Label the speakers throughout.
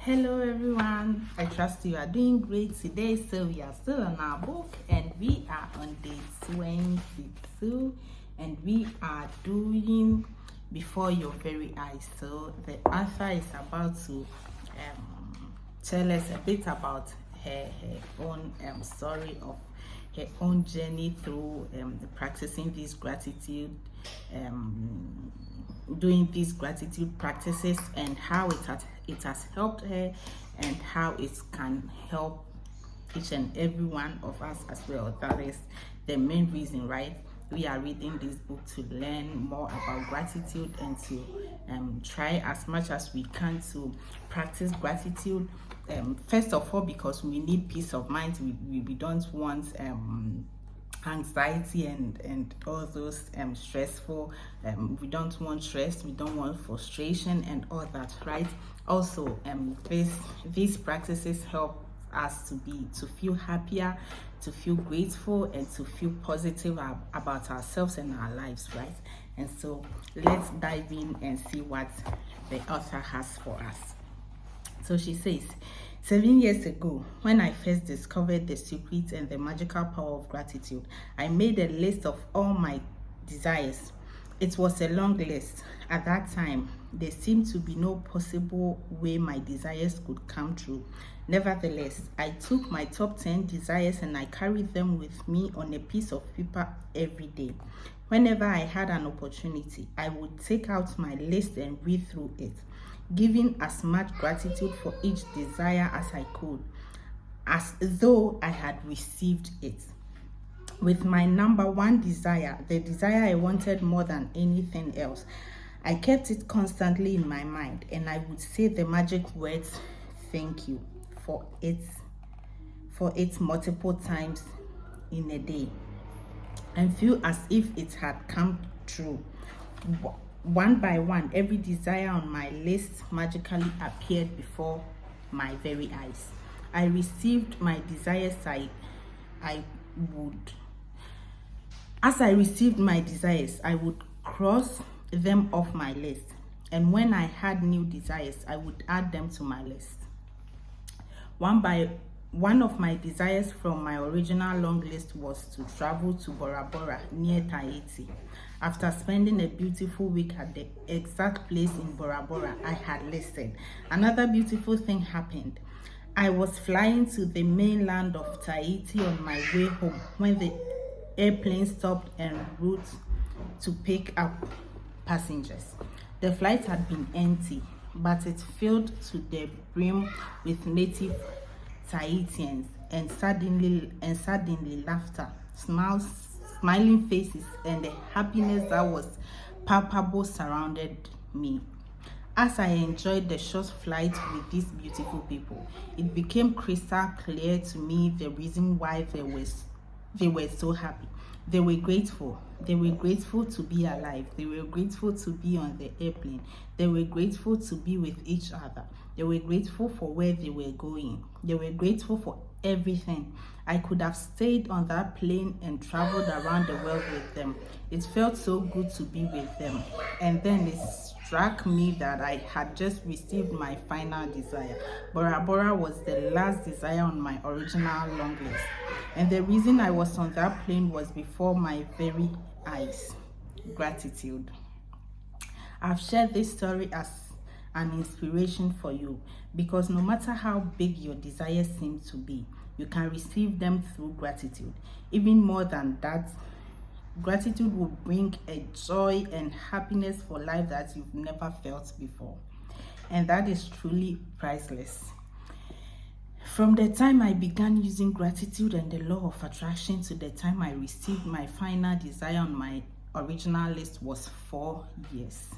Speaker 1: Hello everyone, I trust you are doing great today. So we are still on our book and we are on day 22 and we are doing Before Your Very Eyes. So the author is about to tell us a bit about her own story of her own journey through practicing this gratitude, doing these gratitude practices, and how it has helped her and how it can help each and every one of us as well. That is the main reason, right? We are reading this book to learn more about gratitude and to try as much as we can to practice gratitude. First of all, because we need peace of mind. We don't want anxiety and all those stressful, we don't want stress, we don't want frustration and all that, right? Also, these practices help us to feel happier, to feel grateful, and to feel positive about ourselves and our lives, right? And so let's dive in and see what the author has for us. So she says, 7 years ago, when I first discovered the secret and the magical power of gratitude, I made a list of all my desires. It was a long list. At that time, there seemed to be no possible way my desires could come true. Nevertheless, I took my top 10 desires and I carried them with me on a piece of paper every day. Whenever I had an opportunity, I would take out my list and read through it, giving as much gratitude for each desire as I could, as though I had received it. With my number one desire, the desire I wanted more than anything else, I kept it constantly in my mind, and I would say the magic words, "Thank you," for it multiple times in a day, and feel as if it had come true. One by one, every desire on my list magically appeared before my very eyes. I received my desires. As I received my desires, I would cross them off my list. And when I had new desires, I would add them to my list. One of my desires from my original long list was to travel to Bora Bora near Tahiti. After spending a beautiful week at the exact place in Bora Bora I had listed, another beautiful thing happened. I was flying to the mainland of Tahiti on my way home when the airplane stopped en route to pick up passengers. The flight had been empty, but it filled to the brim with native Tahitians, and suddenly laughter, smiling faces, and the happiness that was palpable surrounded me. As I enjoyed the short flight with these beautiful people, it became crystal clear to me the reason why they were so happy. They were grateful. They were grateful to be alive. They were grateful to be on the airplane. They were grateful to be with each other. They were grateful for where they were going. They were grateful for everything. I could have stayed on that plane and traveled around the world with them. It felt so good to be with them. And then it struck me that I had just received my final desire. Bora Bora was the last desire on my original long list. And the reason I was on that plane was before my very eyes. Gratitude. I've shared this story as an inspiration for you, because no matter how big your desires seem to be, you can receive them through gratitude. Even more than that, gratitude will bring a joy and happiness for life that you've never felt before, and that is truly priceless. From the time I began using gratitude and the law of attraction to the time I received my final desire on my original list was 4 years.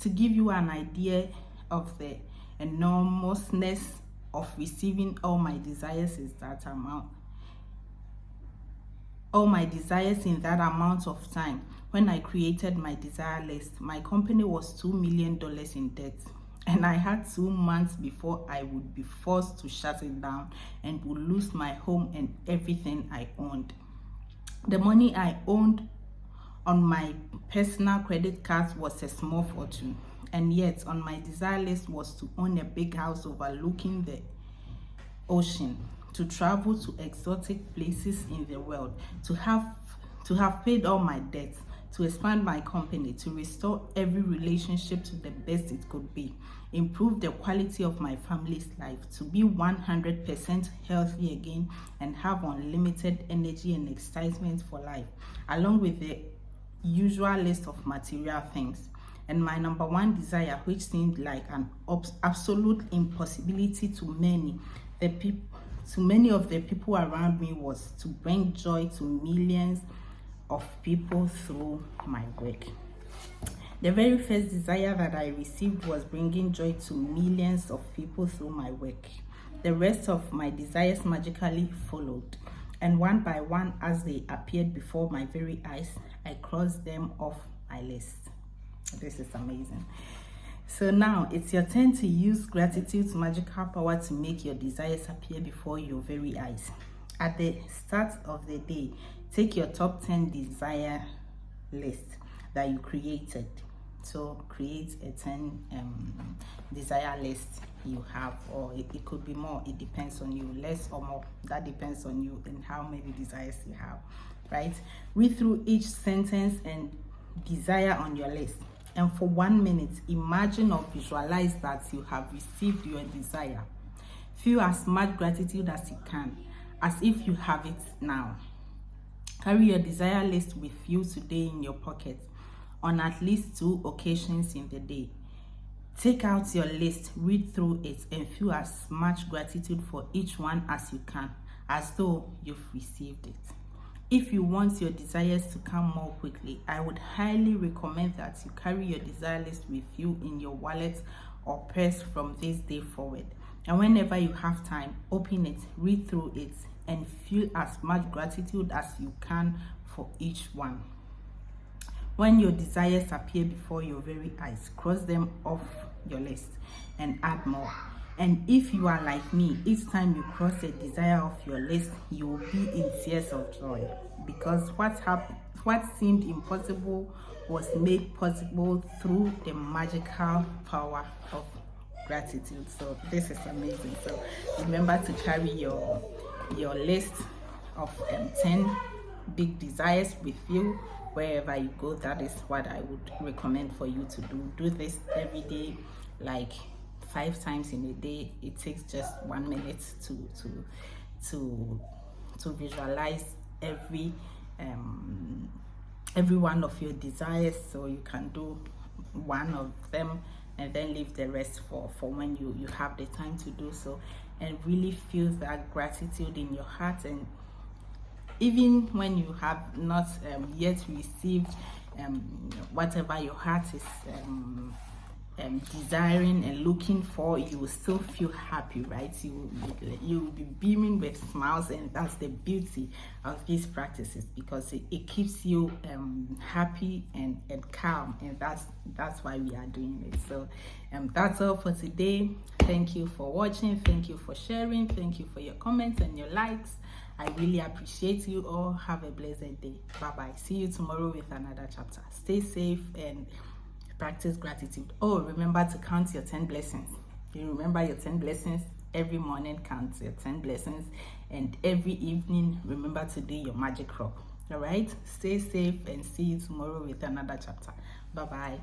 Speaker 1: To give you an idea of the enormousness of receiving all my desires in that amount of time, when I created my desire list, my company was $2 million in debt. And I had 2 months before I would be forced to shut it down and would lose my home and everything I owned. The money I owned on my personal credit cards was a small fortune. And yet on my desire list was to own a big house overlooking the ocean, to travel to exotic places in the world, to have paid all my debts, to expand my company, to restore every relationship to the best it could be, improve the quality of my family's life, to be 100% healthy again, and have unlimited energy and excitement for life, along with the usual list of material things. And my number one desire, which seemed like an absolute impossibility to many of the people around me, was to bring joy to millions of people through my work. The very first desire that I received was bringing joy to millions of people through my work. The rest of my desires magically followed, and one by one, as they appeared before my very eyes, I crossed them off my list. This is amazing. So now it's your turn to use gratitude's magical power to make your desires appear before your very eyes. At the start of the day, take your top 10 desire list that you created. So create a 10 desire list you have, or it could be more. It depends on you, less or more. That depends on you and how many desires you have, right? Read through each sentence and desire on your list, and for 1 minute, imagine or visualize that you have received your desire. Feel as much gratitude as you can, as if you have it now. Carry your desire list with you today in your pocket on at least 2 occasions in the day. Take out your list, read through it, and feel as much gratitude for each one as you can, as though you've received it. If you want your desires to come more quickly, I would highly recommend that you carry your desire list with you in your wallet or purse from this day forward. And whenever you have time, open it, read through it, and feel as much gratitude as you can for each one. When your desires appear before your very eyes, cross them off your list and add more. And if you are like me, each time you cross a desire off your list, you will be in tears of joy, because what seemed impossible was made possible through the magical power of gratitude. So this is amazing. So remember to carry your list of 10 big desires with you wherever you go. That is what I would recommend for you to do this every day, like 5 times in a day. It takes just 1 minute to visualize every one of your desires, so you can do one of them and then leave the rest for when you have the time to do so, and really feel that gratitude in your heart. And even when you have not yet received whatever your heart is desiring and looking for, you will still feel happy, right? You will be beaming with smiles, and that's the beauty of these practices, because it keeps you happy and calm, and that's why we are doing it. So that's all for today. Thank you for watching, thank you for sharing, thank you for your comments and your likes. I really appreciate you all. Have a blessed day. Bye see you tomorrow with another chapter. Stay safe and practice gratitude. Oh, remember to count your 10 blessings. You remember your 10 blessings. Every morning count your 10 blessings, and every evening remember to do your magic crop. All right, stay safe and see you tomorrow with another chapter. Bye